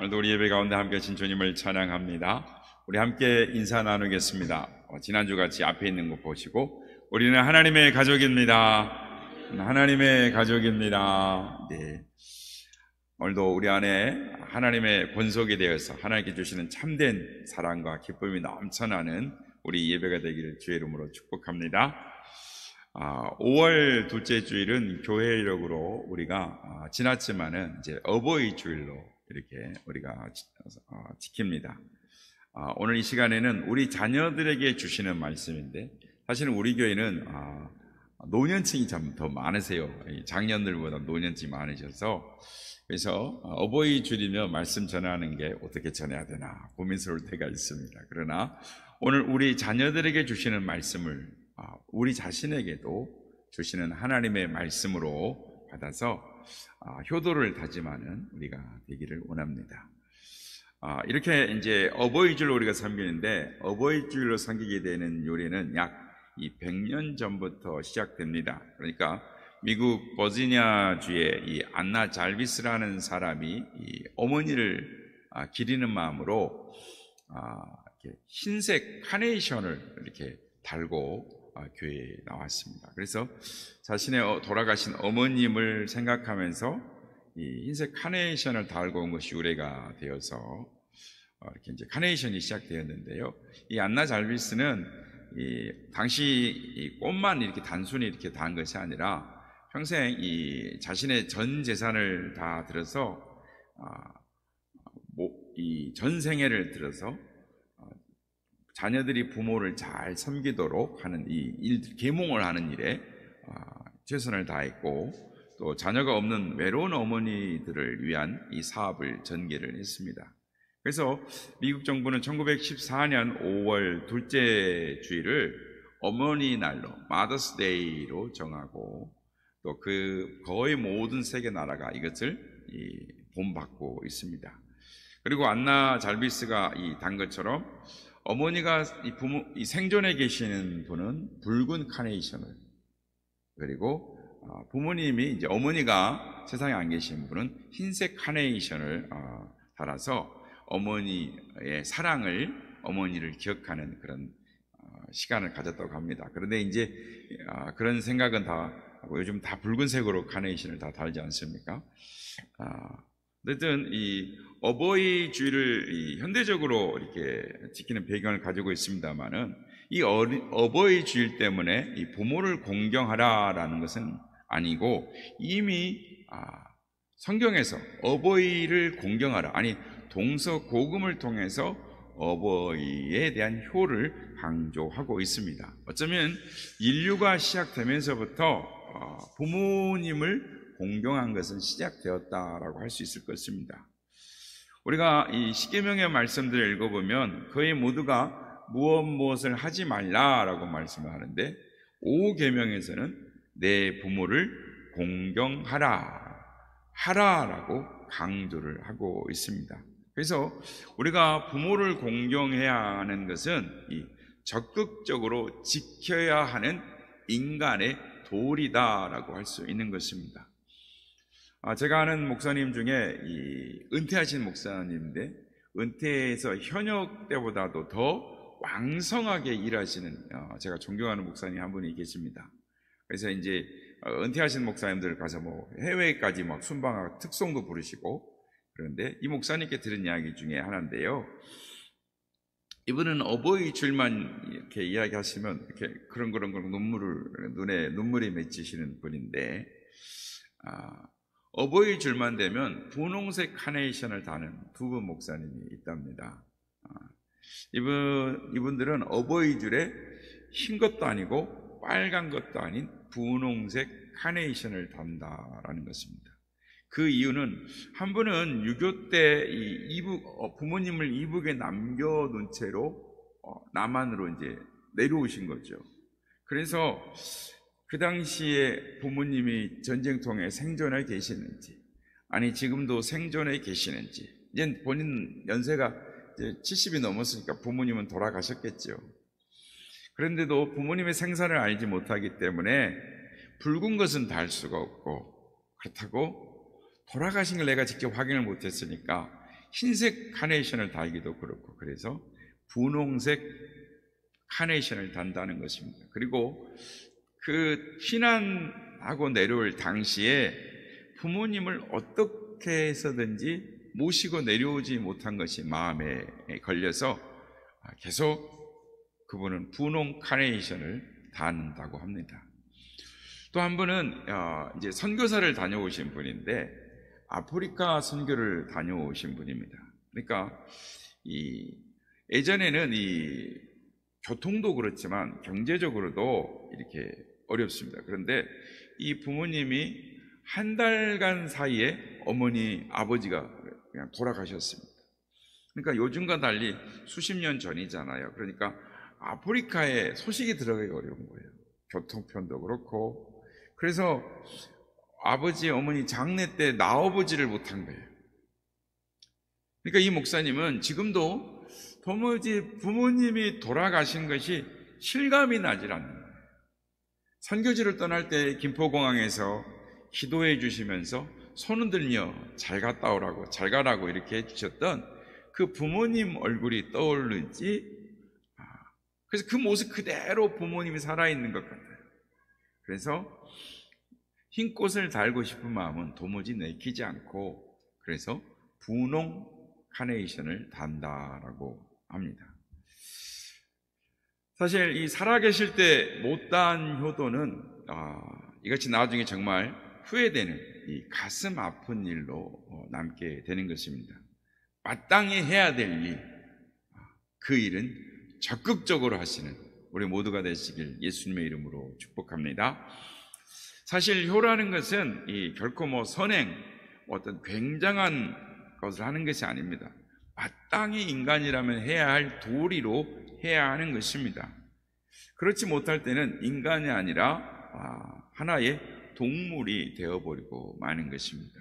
오늘도 우리 예배 가운데 함께 하신 주님을 찬양합니다. 우리 함께 인사 나누겠습니다. 지난주 같이 앞에 있는 거 보시고, 우리는 하나님의 가족입니다. 하나님의 가족입니다. 네. 오늘도 우리 안에 하나님의 본속이 되어서 하나님께 주시는 참된 사랑과 기쁨이 넘쳐나는 우리 예배가 되기를 주의 이름으로 축복합니다. 5월 둘째 주일은 교회 이력으로 우리가 지났지만은 이제 어버이 주일로 이렇게 우리가 지킵니다. 오늘 이 시간에는 우리 자녀들에게 주시는 말씀인데, 사실은 우리 교회는 노년층이 참 더 많으세요. 장년들보다 노년층이 많으셔서, 그래서 어버이 주일이며 말씀 전하는 게 어떻게 전해야 되나 고민스러울 때가 있습니다. 그러나 오늘 우리 자녀들에게 주시는 말씀을 우리 자신에게도 주시는 하나님의 말씀으로 받아서 효도를 다짐하는 우리가 되기를 원합니다. 이렇게 이제 어버이 주일로 우리가 섬기는데, 어버이 주일로 섬기게 되는 요례는 약 100년 전부터 시작됩니다. 그러니까 미국 버지니아주의 이 안나 잘비스라는 사람이 이 어머니를 기리는 마음으로 이렇게 흰색 카네이션을 이렇게 달고 교회에 나왔습니다. 그래서 자신의 돌아가신 어머님을 생각하면서 이 흰색 카네이션을 달고 온 것이 유래가 되어서 이렇게 이제 카네이션이 시작되었는데요. 이 안나 잘비스는 당시 이 꽃만 이렇게 단순히 이렇게 단 것이 아니라 평생 이 자신의 전 재산을 다 들어서 이 전생애를 들어서 자녀들이 부모를 잘 섬기도록 하는 이 일, 계몽을 하는 일에 최선을 다했고, 또 자녀가 없는 외로운 어머니들을 위한 이 사업을 전개를 했습니다. 그래서 미국 정부는 1914년 5월 둘째 주일을 어머니 날로, 마더스 데이로 정하고, 또 그 거의 모든 세계 나라가 이것을 본받고 있습니다. 그리고 안나 잘비스가 단 것처럼 어머니가 이 생존에 계시는 분은 붉은 카네이션을, 그리고 부모님이 이제 어머니가 세상에 안 계신 분은 흰색 카네이션을 달아서 어머니의 사랑을, 어머니를 기억하는 그런 시간을 가졌다고 합니다. 그런데 이제 그런 생각은 다 요즘 다 붉은색으로 카네이션을 다 달지 않습니까? 어쨌든 이 어버이 주일을 현대적으로 이렇게 지키는 배경을 가지고 있습니다만은, 이 어버이 주일 때문에 이 부모를 공경하라라는 것은 아니고, 이미 성경에서 어버이를 공경하라, 아니 동서고금을 통해서 어버이에 대한 효를 강조하고 있습니다. 어쩌면 인류가 시작되면서부터 부모님을 공경한 것은 시작되었다라고 할 수 있을 것입니다. 우리가 이 십계명의 말씀들을 읽어보면 거의 모두가 무엇을 하지 말라라고 말씀을 하는데, 5계명에서는 내 부모를 공경하라라고 강조를 하고 있습니다. 그래서 우리가 부모를 공경해야 하는 것은 적극적으로 지켜야 하는 인간의 도리다라고 할 수 있는 것입니다. 제가 아는 목사님 중에 은퇴하신 목사님인데, 은퇴해서 현역 때보다도 더 왕성하게 일하시는 제가 존경하는 목사님 한 분이 계십니다. 그래서 이제 은퇴하신 목사님들 가서 해외까지 순방하고 특송도 부르시고, 그런데 이 목사님께 들은 이야기 중에 하나인데요. 이분은 어버이 주일만 이렇게 이야기하시면 이렇게 그런 눈에 눈물이 맺히시는 분인데, 어버이 주일만 되면 분홍색 카네이션을 다는 두 분 목사님이 있답니다. 이분들은 어버이 주일에 흰 것도 아니고 빨간 것도 아닌 분홍색 카네이션을 단다라는 것입니다. 그 이유는, 한 분은 6.25 때 부모님을 이북에 남겨둔 채로 남한으로 이제 내려오신 거죠. 그래서 그 당시에 부모님이 전쟁통에 생존해 계시는지, 아니 지금도 생존해 계시는지, 이제 본인 연세가 이제 70이 넘었으니까 부모님은 돌아가셨겠죠. 그런데도 부모님의 생사를 알지 못하기 때문에 붉은 것은 달 수가 없고, 그렇다고 돌아가신 걸 내가 직접 확인을 못했으니까 흰색 카네이션을 달기도 그렇고, 그래서 분홍색 카네이션을 단다는 것입니다. 그리고 그 피난하고 내려올 당시에 부모님을 어떻게 해서든지 모시고 내려오지 못한 것이 마음에 걸려서 계속 그분은 분홍 카네이션을 단다고 합니다. 또 한 분은 이제 선교사를 다녀오신 분인데 아프리카 선교를 다녀오신 분입니다. 그러니까 예전에는 이 교통도 그렇지만 경제적으로도 이렇게 어렵습니다. 그런데 이 부모님이 한 달간 사이에 어머니, 아버지가 그냥 돌아가셨습니다. 그러니까 요즘과 달리 수십 년 전이잖아요. 그러니까 아프리카에 소식이 들어가기 어려운 거예요. 교통편도 그렇고. 그래서 아버지, 어머니 장례 때 나와보지를 못한 거예요. 그러니까 이 목사님은 지금도 도무지 부모님이 돌아가신 것이 실감이 나질 않는 거예요. 선교지를 떠날 때 김포공항에서 기도해 주시면서 손 흔들며 잘 갔다 오라고, 잘 가라고 이렇게 해주셨던 그 부모님 얼굴이 떠오르지, 그래서 그 모습 그대로 부모님이 살아있는 것 같아요. 그래서 흰 꽃을 달고 싶은 마음은 도무지 내키지 않고, 그래서 분홍 카네이션을 단다라고 합니다. 사실 이 살아계실 때 못다한 효도는 이것이 나중에 정말 후회되는 이 가슴 아픈 일로 남게 되는 것입니다. 마땅히 해야 될 일, 그 일은 적극적으로 하시는 우리 모두가 되시길 예수님의 이름으로 축복합니다. 사실 효라는 것은 결코 선행, 어떤 굉장한 것을 하는 것이 아닙니다. 마땅히 인간이라면 해야 할 도리로 해야 하는 것입니다. 그렇지 못할 때는 인간이 아니라 하나의 동물이 되어버리고 마는 것입니다.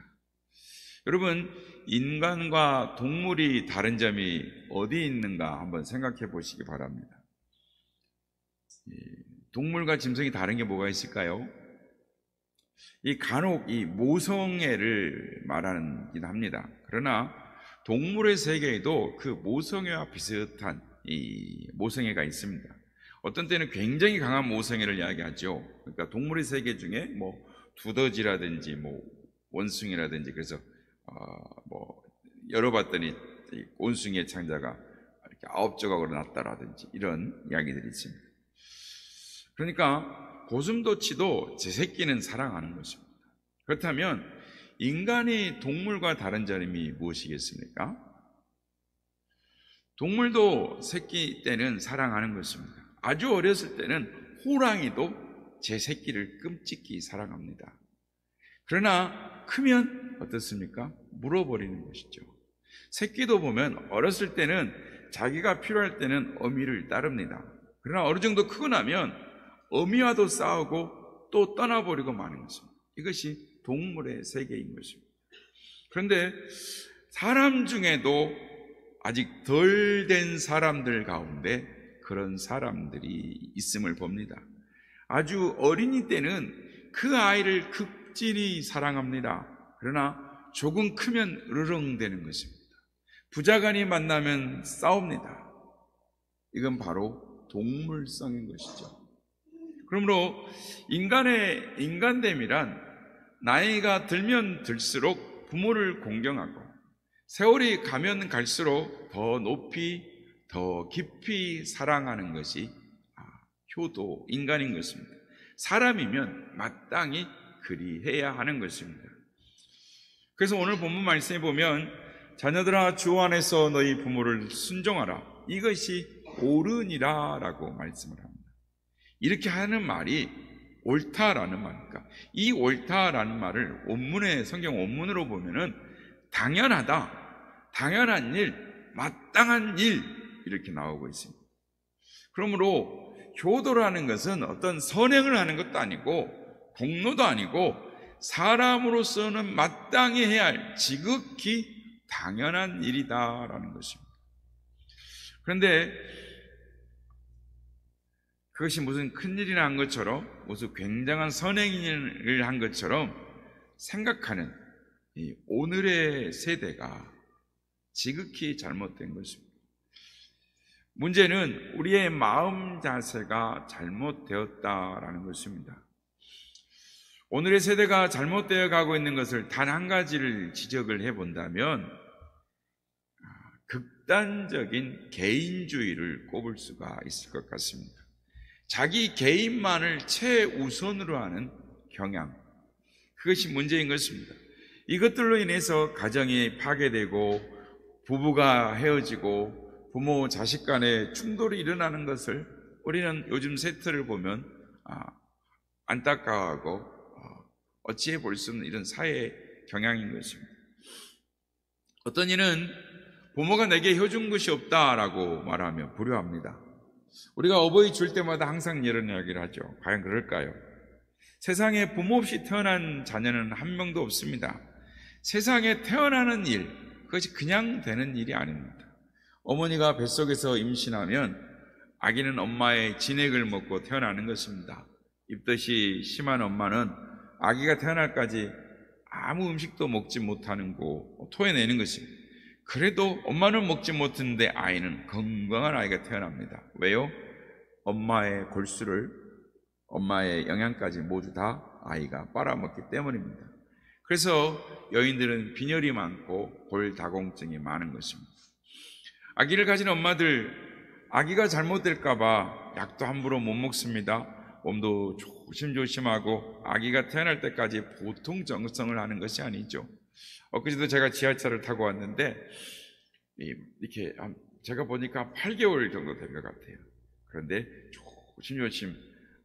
여러분, 인간과 동물이 다른 점이 어디 있는가 한번 생각해 보시기 바랍니다. 동물과 짐승이 다른 게 뭐가 있을까요? 간혹 모성애를 말하긴 합니다. 그러나 동물의 세계에도 그 모성애와 비슷한 모성애가 있습니다. 어떤 때는 굉장히 강한 모성애를 이야기하죠. 그러니까 동물의 세계 중에 두더지라든지 원숭이라든지, 그래서 열어봤더니 원숭이의 창자가 이렇게 9조각으로 났다라든지 이런 이야기들이 있습니다. 그러니까 고슴도치도 제 새끼는 사랑하는 것입니다. 그렇다면 인간이 동물과 다른 점이 무엇이겠습니까? 동물도 새끼 때는 사랑하는 것입니다. 아주 어렸을 때는 호랑이도 제 새끼를 끔찍히 사랑합니다. 그러나 크면 어떻습니까? 물어버리는 것이죠. 새끼도 보면 어렸을 때는 자기가 필요할 때는 어미를 따릅니다. 그러나 어느 정도 크고 나면 어미와도 싸우고 또 떠나버리고 마는 것입니다. 이것이 동물의 세계인 것입니다. 그런데 사람 중에도 아직 덜 된 사람들 가운데 그런 사람들이 있음을 봅니다. 아주 어린이 때는 그 아이를 극진히 사랑합니다. 그러나 조금 크면 으르렁대는 것입니다. 부자간이 만나면 싸웁니다. 이건 바로 동물성인 것이죠. 그러므로 인간의 인간됨이란 나이가 들면 들수록 부모를 공경하고 세월이 가면 갈수록 더 높이 더 깊이 사랑하는 것이 효도, 인간인 것입니다. 사람이면 마땅히 그리해야 하는 것입니다. 그래서 오늘 본문 말씀에 보면 자녀들아 주 안에서 너희 부모를 순종하라, 이것이 옳으니라 라고 말씀을 합니다. 이렇게 하는 말이 옳다라는 말입니까? 이 옳다라는 말을 성경 원문으로 보면은 당연하다, 당연한 일, 마땅한 일 이렇게 나오고 있습니다. 그러므로 효도라는 것은 어떤 선행을 하는 것도 아니고 공로도 아니고 사람으로서는 마땅히 해야 할 지극히 당연한 일이다라는 것입니다. 그런데 그것이 무슨 큰일이나 한 것처럼, 무슨 굉장한 선행을 한 것처럼 생각하는 이 오늘의 세대가 지극히 잘못된 것입니다. 문제는 우리의 마음 자세가 잘못되었다라는 것입니다. 오늘의 세대가 잘못되어 가고 있는 것을 단 한 가지를 지적을 해본다면 극단적인 개인주의를 꼽을 수가 있을 것 같습니다. 자기 개인만을 최우선으로 하는 경향, 그것이 문제인 것입니다. 이것들로 인해서 가정이 파괴되고 부부가 헤어지고 부모 자식 간의 충돌이 일어나는 것을 우리는 요즘 세태를 보면 안타까워하고 어찌해 볼 수 없는 이런 사회의 경향인 것입니다. 어떤 이는 부모가 내게 해준 것이 없다라고 말하며 불효합니다. 우리가 어버이 줄 때마다 항상 이런 이야기를 하죠. 과연 그럴까요? 세상에 부모 없이 태어난 자녀는 한 명도 없습니다. 세상에 태어나는 일, 그것이 그냥 되는 일이 아닙니다. 어머니가 뱃속에서 임신하면 아기는 엄마의 진액을 먹고 태어나는 것입니다. 입덧이 심한 엄마는 아기가 태어날까지 아무 음식도 먹지 못하는 거 토해내는 것입니다. 그래도 엄마는 먹지 못했는데 아이는 건강한 아이가 태어납니다. 왜요? 엄마의 골수를, 엄마의 영양까지 모두 다 아이가 빨아먹기 때문입니다. 그래서 여인들은 빈혈이 많고 골다공증이 많은 것입니다. 아기를 가진 엄마들, 아기가 잘못될까봐 약도 함부로 못 먹습니다. 몸도 조심조심하고 아기가 태어날 때까지 보통 정성을 하는 것이 아니죠. 엊그제도 제가 지하철을 타고 왔는데 이렇게 제가 보니까 8개월 정도 된 것 같아요. 그런데 조심조심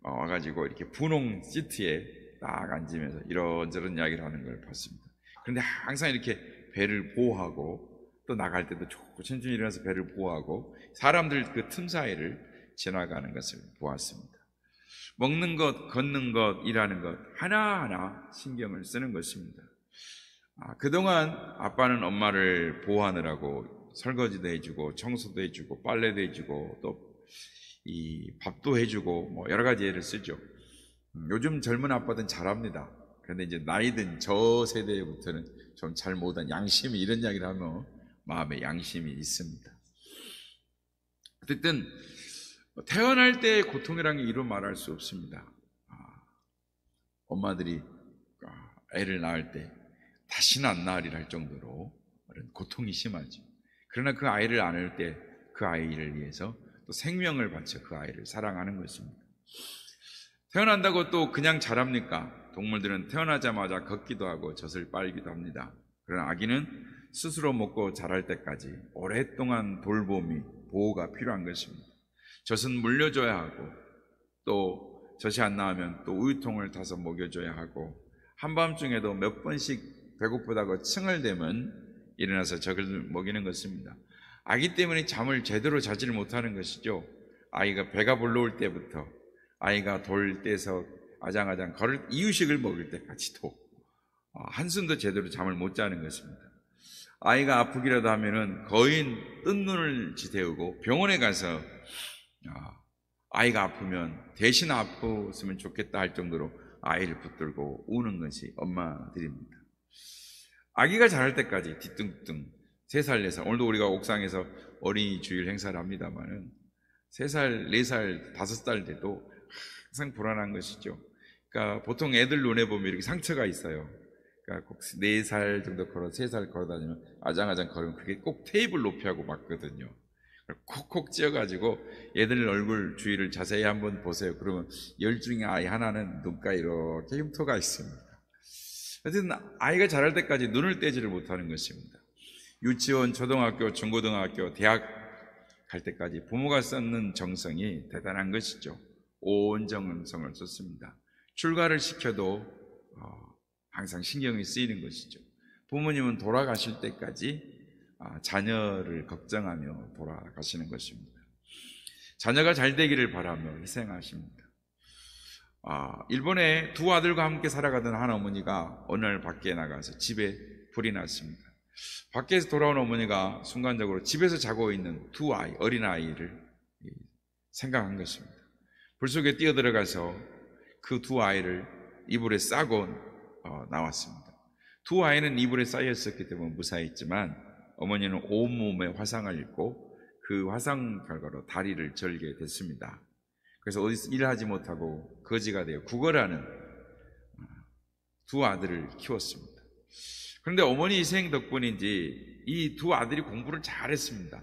와가지고 이렇게 분홍 시트에 딱 앉으면서 이런저런 이야기를 하는 걸 봤습니다. 그런데 항상 이렇게 배를 보호하고 또 나갈 때도 천천히 일어나서 배를 보호하고 사람들 그 틈 사이를 지나가는 것을 보았습니다. 먹는 것, 걷는 것, 일하는 것 하나하나 신경을 쓰는 것입니다. 그동안 아빠는 엄마를 보호하느라고 설거지도 해주고 청소도 해주고 빨래도 해주고 또 이 밥도 해주고 뭐 여러 가지 애를 쓰죠. 요즘 젊은 아빠들은 잘합니다. 그런데 이제 나이 든 저 세대부터는 좀 잘 못한 양심이 이런 이야기를 하면 마음에 양심이 있습니다. 어쨌든 태어날 때의 고통이라는 게 이루 말할 수 없습니다. 엄마들이 애를 낳을 때 다시는 안 낳으리라 할 정도로 고통이 심하죠. 그러나 그 아이를 안을 때 그 아이를 위해서 또 생명을 바쳐 그 아이를 사랑하는 것입니다. 태어난다고 또 그냥 자랍니까? 동물들은 태어나자마자 걷기도 하고 젖을 빨기도 합니다. 그러나 아기는 스스로 먹고 자랄 때까지 오랫동안 돌봄이, 보호가 필요한 것입니다. 젖은 물려줘야 하고 또 젖이 안 나오면 또 우유통을 타서 먹여줘야 하고 한밤중에도 몇 번씩 배고프다고 칭얼대면 일어나서 젖을 먹이는 것입니다. 아기 때문에 잠을 제대로 자지를 못하는 것이죠. 아이가 배가 불러올 때부터 아이가 돌 떼서 아장아장 걸을 이유식을 먹을 때까지도 한숨도 제대로 잠을 못 자는 것입니다. 아이가 아프기라도 하면은 거의 뜬 눈을 지새우고 병원에 가서 아이가 아프면 대신 아팠으면 좋겠다 할 정도로 아이를 붙들고 우는 것이 엄마들입니다. 아기가 자랄 때까지 뒤뚱뚱 3살, 4살, 오늘도 우리가 옥상에서 어린이 주일 행사를 합니다만은 3살, 4살, 5살 돼도 항상 불안한 것이죠. 그러니까 보통 애들 눈에 보면 이렇게 상처가 있어요. 그러니까 꼭 4살 정도 걸어, 3살 걸어 다니면 아장아장 걸으면 그게 꼭 테이블 높이 하고 맞거든요. 콕콕 찧어가지고 얘들 얼굴 주위를 자세히 한번 보세요. 그러면 10 중에 아이 하나는 눈가에 이렇게 흉터가 있습니다. 어쨌든 아이가 자랄 때까지 눈을 떼지를 못하는 것입니다. 유치원, 초등학교, 중고등학교, 대학 갈 때까지 부모가 쏟는 정성이 대단한 것이죠. 온 정성을 쏟습니다. 출가를 시켜도 항상 신경이 쓰이는 것이죠. 부모님은 돌아가실 때까지 자녀를 걱정하며 돌아가시는 것입니다. 자녀가 잘 되기를 바라며 희생하십니다. 일본에 2 아들과 함께 살아가던 한 어머니가 어느 날 밖에 나가서 집에 불이 났습니다. 밖에서 돌아온 어머니가 순간적으로 집에서 자고 있는 2 어린아이를 생각한 것입니다. 불 속에 뛰어들어가서 그 2 아이를 이불에 싸고 나왔습니다. 2 아이는 이불에 쌓여 있었기 때문에 무사했지만 어머니는 온몸에 화상을 입고 그 화상 결과로 다리를 절게 됐습니다. 그래서 어디서 일하지 못하고 거지가 되어 구걸하는 두 아들을 키웠습니다. 그런데 어머니 희생 덕분인지 이 두 아들이 공부를 잘했습니다.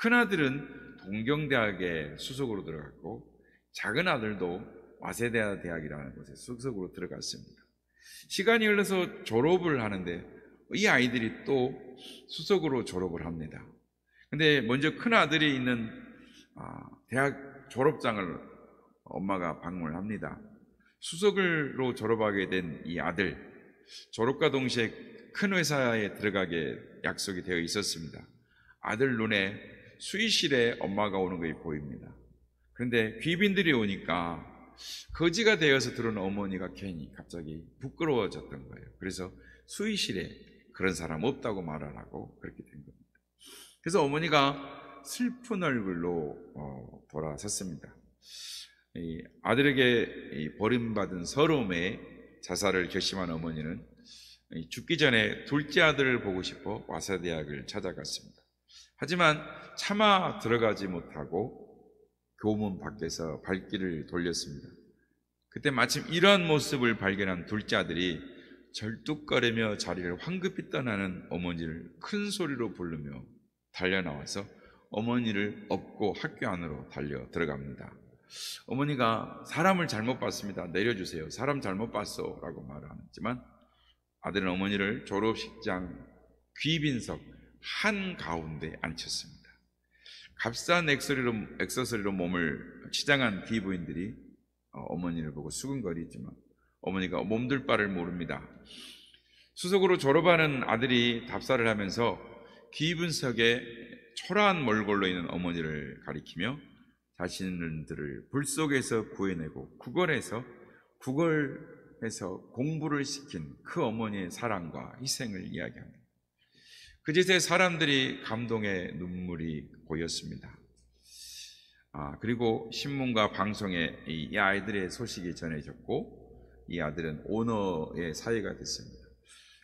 큰 아들은 동경대학에 수석으로 들어갔고 작은 아들도 와세대 대학이라는 곳에 수석으로 들어갔습니다. 시간이 흘러서 졸업을 하는데 이 아이들이 또 수석으로 졸업을 합니다. 근데 먼저 큰 아들이 있는 대학 졸업장을 엄마가 방문을 합니다. 수석으로 졸업하게 된 이 아들, 졸업과 동시에 큰 회사에 들어가게 약속이 되어 있었습니다. 아들 눈에 수의실에 엄마가 오는 것이 보입니다. 그런데 귀빈들이 오니까 거지가 되어서 들어온 어머니가 괜히 갑자기 부끄러워졌던 거예요. 그래서 수의실에 그런 사람 없다고 말을 하고 그렇게 된 겁니다. 그래서 어머니가 슬픈 얼굴로 돌아섰습니다. 이 아들에게 버림받은 서러움에 자살을 결심한 어머니는 죽기 전에 둘째 아들을 보고 싶어 와세대학을 찾아갔습니다. 하지만 차마 들어가지 못하고 교문 밖에서 발길을 돌렸습니다. 그때 마침 이러한 모습을 발견한 둘째 아들이 절뚝거리며 자리를 황급히 떠나는 어머니를 큰 소리로 부르며 달려나와서 어머니를 업고 학교 안으로 달려 들어갑니다. 어머니가 사람을 잘못 봤습니다. 내려주세요. 사람 잘못 봤어 라고 말하지만 아들은 어머니를 졸업식장 귀빈석 한가운데 앉혔습니다. 값싼 액세서리로 몸을 치장한 귀부인들이 어머니를 보고 수근거리지만 어머니가 몸둘 바를 모릅니다. 수석으로 졸업하는 아들이 답사를 하면서 귀분석에 초라한 몰골로 있는 어머니를 가리키며 자신들을 불 속에서 구해내고 구걸해서 공부를 시킨 그 어머니의 사랑과 희생을 이야기합니다. 그제서야 사람들이 감동의 눈물이 고였습니다. 그리고 신문과 방송에 이 아이들의 소식이 전해졌고 이 아들은 오너의 사위가 됐습니다.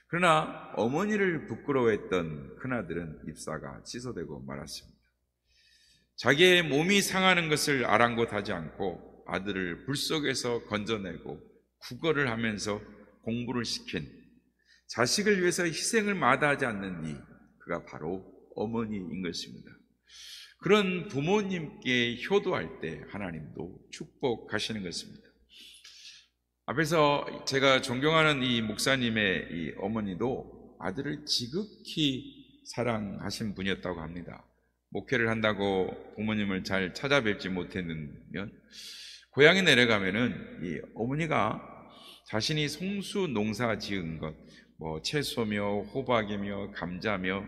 그러나 어머니를 부끄러워했던 큰아들은 입사가 취소되고 말았습니다. 자기의 몸이 상하는 것을 아랑곳하지 않고 아들을 불 속에서 건져내고 구걸을 하면서 공부를 시킨 자식을 위해서 희생을 마다하지 않는 그가 바로 어머니인 것입니다. 그런 부모님께 효도할 때 하나님도 축복하시는 것입니다. 앞에서 제가 존경하는 이 목사님의 이 어머니도 아들을 지극히 사랑하신 분이었다고 합니다. 목회를 한다고 부모님을 잘 찾아뵙지 못했으면 고향에 내려가면은 이 어머니가 자신이 송수 농사 지은 것, 채소며 호박이며 감자며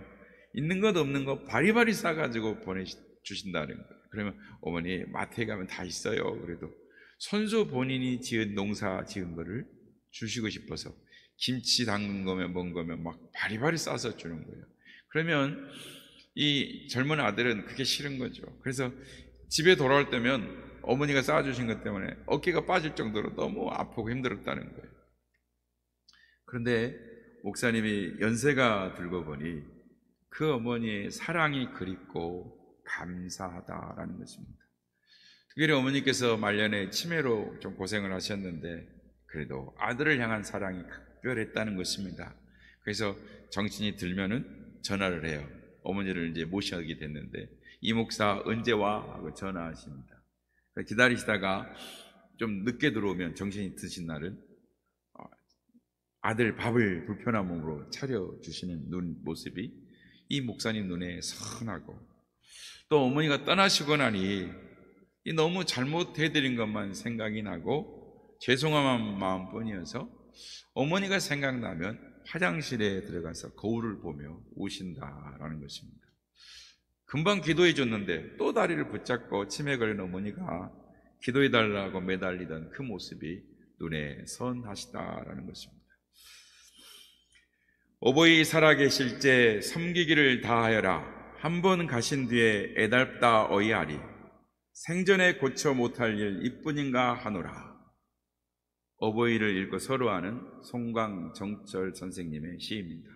있는 것 없는 것 바리바리 싸가지고 보내주신다는 거예요. 그러면 어머니 마트에 가면 다 있어요. 그래도 손수 본인이 농사 지은 거를 주시고 싶어서 김치 담근 거면 뭔 거면 막 바리바리 싸서 주는 거예요. 그러면 이 젊은 아들은 그게 싫은 거죠. 그래서 집에 돌아올 때면 어머니가 싸주신 것 때문에 어깨가 빠질 정도로 너무 아프고 힘들었다는 거예요. 그런데 목사님이 연세가 들고 보니 그 어머니의 사랑이 그립고 감사하다라는 것입니다. 특별히 어머니께서 말년에 치매로 좀 고생을 하셨는데 그래도 아들을 향한 사랑이 각별했다는 것입니다. 그래서 정신이 들면은 전화를 해요. 어머니를 이제 모시게 됐는데 이 목사 언제 와? 하고 전화하십니다. 기다리시다가 좀 늦게 들어오면 정신이 드신 날은 아들 밥을 불편한 몸으로 차려주시는 모습이 이 목사님 눈에 선하고 또 어머니가 떠나시고 나니 이 너무 잘못해드린 것만 생각이 나고 죄송한 마음뿐이어서 어머니가 생각나면 화장실에 들어가서 거울을 보며 우신다라는 것입니다. 금방 기도해 줬는데 또 다리를 붙잡고 치매 걸린 어머니가 기도해 달라고 매달리던 그 모습이 눈에 선하시다라는 것입니다. 어버이 살아계실 때 섬기기를 다하여라. 한 번 가신 뒤에 애달다 어이하리. 생전에 고쳐 못할 일 이뿐인가 하노라. 어버이를 읽고 서로하는 송광정철 선생님의 시입니다.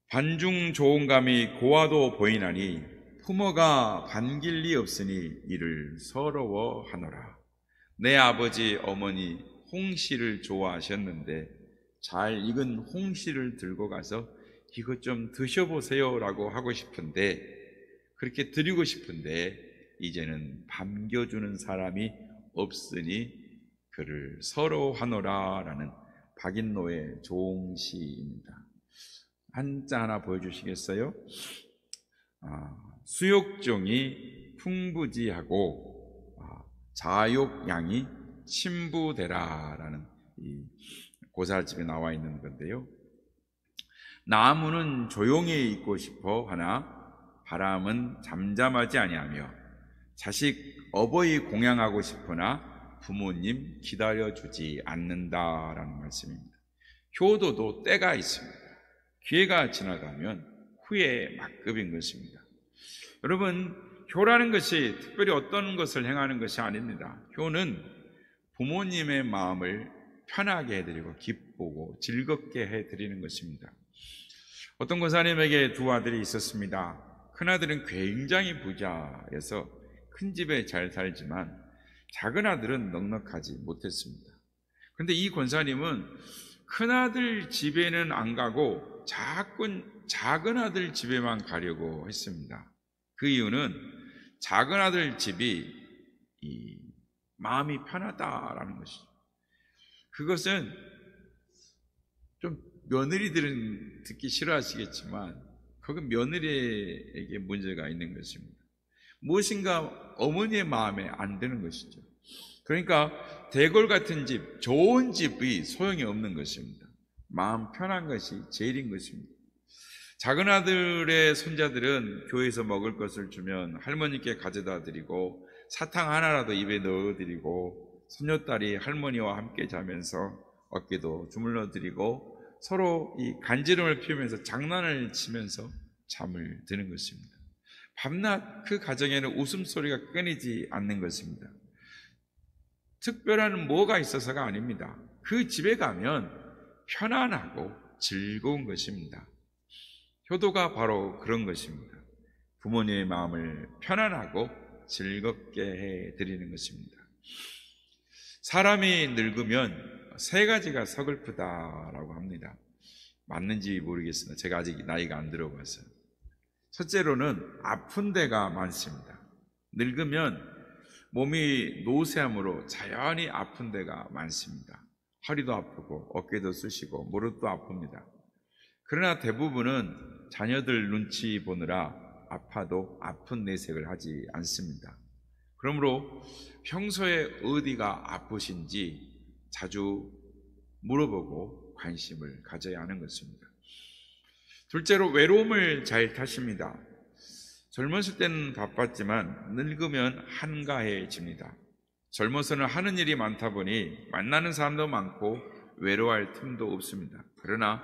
반중 좋은감이 고와도 보이나니 부모가 반길 리 없으니 이를 서러워하노라. 내 아버지 어머니 홍시를 좋아하셨는데 잘 익은 홍시를 들고 가서 이것 좀 드셔보세요 라고 하고 싶은데, 그렇게 드리고 싶은데 이제는 반겨주는 사람이 없으니 그를 서러워하노라 라는 박인노의 종시입니다. 한자 하나 보여주시겠어요? 수욕종이 풍부지하고 자욕양이 친부되라라는 이 고사집에 나와 있는 건데요. 나무는 조용히 있고 싶어 하나 바람은 잠잠하지 아니하며 자식 어버이 공양하고 싶으나 부모님 기다려주지 않는다라는 말씀입니다. 효도도 때가 있습니다. 기회가 지나가면 후에 막급인 것입니다. 여러분, 효라는 것이 특별히 어떤 것을 행하는 것이 아닙니다. 효는 부모님의 마음을 편하게 해드리고 기쁘고 즐겁게 해드리는 것입니다. 어떤 권사님에게 두 아들이 있었습니다. 큰아들은 굉장히 부자여서 큰 집에 잘 살지만 작은 아들은 넉넉하지 못했습니다. 그런데 이 권사님은 큰아들 집에는 안 가고 작은 아들 집에만 가려고 했습니다. 그 이유는 작은 아들 집이 마음이 편하다라는 것이죠. 그것은 좀 며느리들은 듣기 싫어하시겠지만 그건 며느리에게 문제가 있는 것입니다. 무엇인가 어머니의 마음에 안 드는 것이죠. 그러니까 대궐 같은 집, 좋은 집이 소용이 없는 것입니다. 마음 편한 것이 제일인 것입니다. 작은 아들의 손자들은 교회에서 먹을 것을 주면 할머니께 가져다 드리고 사탕 하나라도 입에 넣어 드리고 손녀딸이 할머니와 함께 자면서 어깨도 주물러 드리고 서로 이 간지럼을 피우면서 장난을 치면서 잠을 드는 것입니다. 밤낮 그 가정에는 웃음소리가 끊이지 않는 것입니다. 특별한 뭐가 있어서가 아닙니다. 그 집에 가면 편안하고 즐거운 것입니다. 효도가 바로 그런 것입니다. 부모님의 마음을 편안하고 즐겁게 해드리는 것입니다. 사람이 늙으면 세 가지가 서글프다라고 합니다. 맞는지 모르겠으나 제가 아직 나이가 안 들어봐서. 첫째로는 아픈 데가 많습니다. 늙으면 몸이 노쇠함으로 자연히 아픈 데가 많습니다. 허리도 아프고 어깨도 쑤시고 무릎도 아픕니다. 그러나 대부분은 자녀들 눈치 보느라 아파도 아픈 내색을 하지 않습니다. 그러므로 평소에 어디가 아프신지 자주 물어보고 관심을 가져야 하는 것입니다. 둘째로 외로움을 잘 타십니다. 젊었을 때는 바빴지만 늙으면 한가해집니다. 젊어서는 하는 일이 많다 보니 만나는 사람도 많고 외로워할 틈도 없습니다. 그러나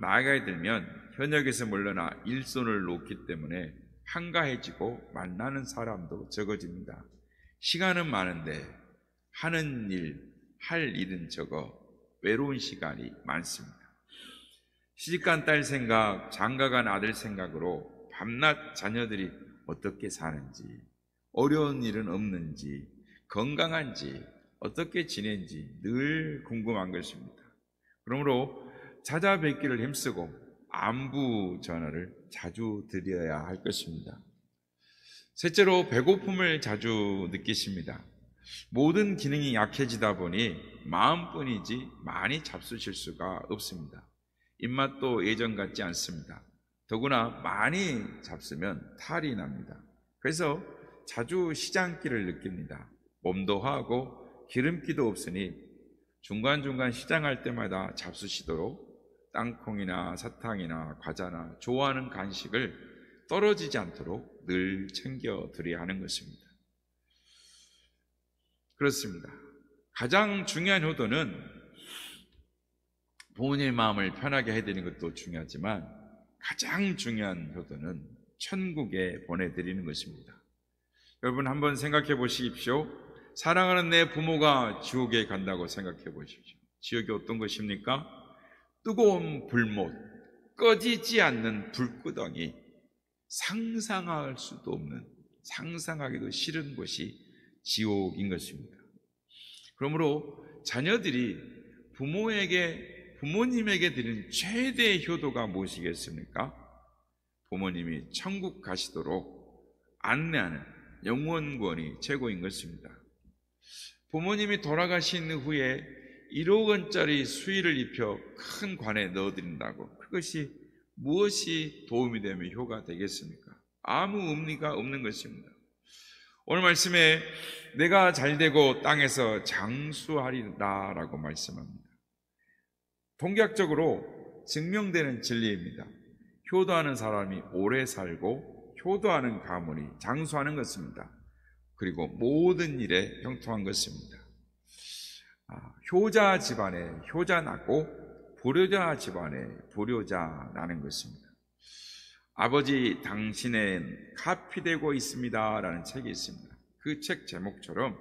나이가 들면 현역에서 물러나 일손을 놓기 때문에 한가해지고 만나는 사람도 적어집니다. 시간은 많은데 하는 일, 할 일은 적어 외로운 시간이 많습니다. 시집간 딸 생각, 장가간 아들 생각으로 밤낮 자녀들이 어떻게 사는지, 어려운 일은 없는지, 건강한지, 어떻게 지낸지 늘 궁금한 것입니다. 그러므로 찾아뵙기를 힘쓰고 안부 전화를 자주 드려야 할 것입니다. 셋째로 배고픔을 자주 느끼십니다. 모든 기능이 약해지다 보니 마음뿐이지 많이 잡수실 수가 없습니다. 입맛도 예전 같지 않습니다. 더구나 많이 잡수면 탈이 납니다. 그래서 자주 시장기를 느낍니다. 몸도 하고 기름기도 없으니 중간중간 시장할 때마다 잡수시도록 땅콩이나 사탕이나 과자나 좋아하는 간식을 떨어지지 않도록 늘 챙겨드려야 하는 것입니다. 그렇습니다. 가장 중요한 효도는 부모님의 마음을 편하게 해드리는 것도 중요하지만 가장 중요한 효도는 천국에 보내드리는 것입니다. 여러분 한번 생각해 보십시오. 사랑하는 내 부모가 지옥에 간다고 생각해 보십시오. 지옥이 어떤 것입니까? 뜨거운 불못, 꺼지지 않는 불구덩이, 상상할 수도 없는, 상상하기도 싫은 곳이 지옥인 것입니다. 그러므로 자녀들이 부모님에게 드리는 최대의 효도가 무엇이겠습니까? 부모님이 천국 가시도록 안내하는 영원권이 최고인 것입니다. 부모님이 돌아가신 후에 1억 원짜리 수의를 입혀 큰 관에 넣어드린다고 그것이 무엇이 도움이 되며 효가 되겠습니까? 아무 의미가 없는 것입니다. 오늘 말씀에 내가 잘되고 땅에서 장수하리라 라고 말씀합니다. 통계학적으로 증명되는 진리입니다. 효도하는 사람이 오래 살고 효도하는 가문이 장수하는 것입니다. 그리고 모든 일에 형통한 것입니다. 효자 집안에 효자 낳고 불효자 집안에 불효자 나는 것입니다. 아버지 당신은 카피되고 있습니다 라는 책이 있습니다. 그 책 제목처럼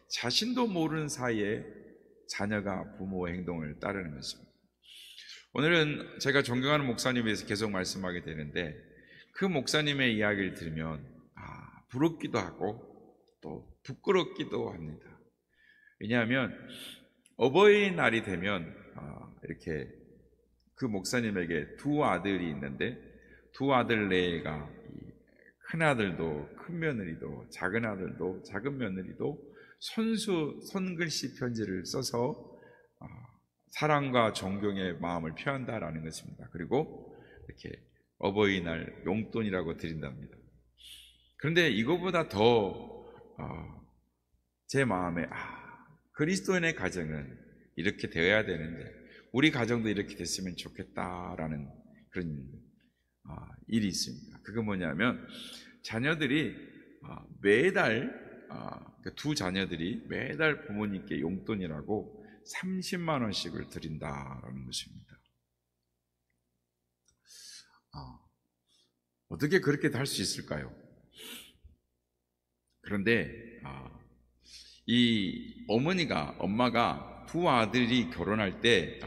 자신도 모르는 사이에 자녀가 부모의 행동을 따르는 것입니다. 오늘은 제가 존경하는 목사님에 대해서 계속 말씀하게 되는데 그 목사님의 이야기를 들으면 부럽기도 하고 또 부끄럽기도 합니다. 왜냐하면 어버이날이 되면 이렇게 그 목사님에게 두 아들이 있는데 두 아들 내가 큰 아들도 큰 며느리도 작은 아들도 작은 며느리도 손글씨 편지를 써서 사랑과 존경의 마음을 표한다라는 것입니다. 그리고 이렇게 어버이날 용돈이라고 드린답니다. 그런데 이거보다 더 제 마음에 그리스도인의 가정은 이렇게 되어야 되는데 우리 가정도 이렇게 됐으면 좋겠다라는 그런 일이 있습니다. 그건 뭐냐면 자녀들이 매달 두 자녀들이 매달 부모님께 용돈이라고 30만 원씩을 드린다라는 것입니다. 어떻게 그렇게 할 수 있을까요? 그런데 이 엄마가 두 아들이 결혼할 때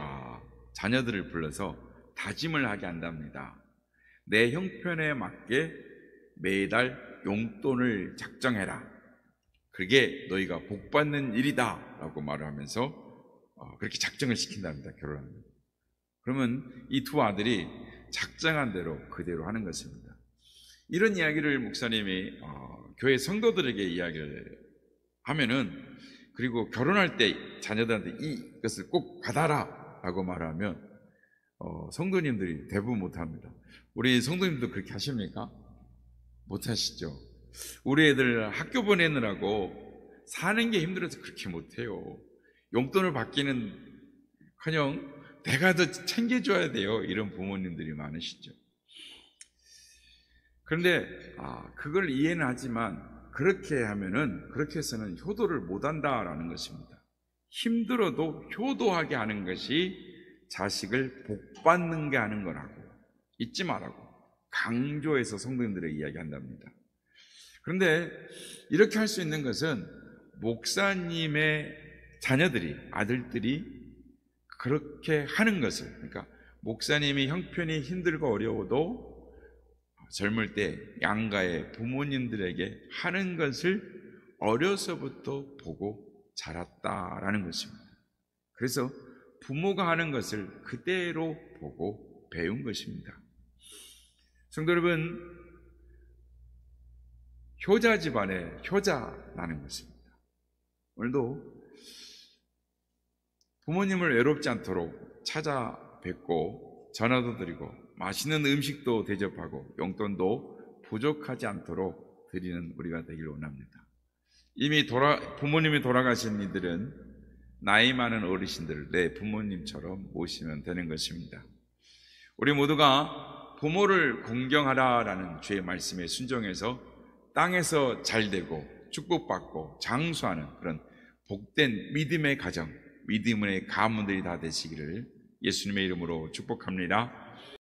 자녀들을 불러서 다짐을 하게 한답니다. 내 형편에 맞게 매달 용돈을 작정해라. 그게 너희가 복받는 일이다 라고 말을 하면서 그렇게 작정을 시킨답니다. 결혼하면. 그러면 이 두 아들이 작정한 대로 그대로 하는 것입니다. 이런 이야기를 목사님이 교회 성도들에게 이야기를 하면은 그리고 결혼할 때 자녀들한테 이것을 꼭 받아라 라고 말하면 성도님들이 대부분 못합니다. 우리 성도님도 그렇게 하십니까? 못하시죠? 우리 애들 학교 보내느라고 사는 게 힘들어서 그렇게 못해요. 용돈을 받기는커녕 내가 더 챙겨줘야 돼요. 이런 부모님들이 많으시죠. 그런데 그걸 이해는 하지만 그렇게 해서는 효도를 못한다라는 것입니다. 힘들어도 효도하게 하는 것이 자식을 복받는 게 하는 거라고 잊지 말라고 강조해서 성도님들에게 이야기한답니다. 그런데 이렇게 할 수 있는 것은 목사님의 자녀들이, 아들들이 그렇게 하는 것을, 그러니까 목사님이 형편이 힘들고 어려워도 젊을 때 양가의 부모님들에게 하는 것을 어려서부터 보고 자랐다라는 것입니다. 그래서 부모가 하는 것을 그대로 보고 배운 것입니다. 성도 여러분, 효자 집안에 효자 나는 것입니다. 오늘도 부모님을 외롭지 않도록 찾아뵙고 전화도 드리고 맛있는 음식도 대접하고 용돈도 부족하지 않도록 드리는 우리가 되기를 원합니다. 이미 부모님이 돌아가신 이들은 나이 많은 어르신들을 내 부모님처럼 모시면 되는 것입니다. 우리 모두가 부모를 공경하라라는 주의 말씀에 순종해서 땅에서 잘되고 축복받고 장수하는 그런 복된 믿음의 가정, 믿음의 가문들이 다 되시기를 예수님의 이름으로 축복합니다.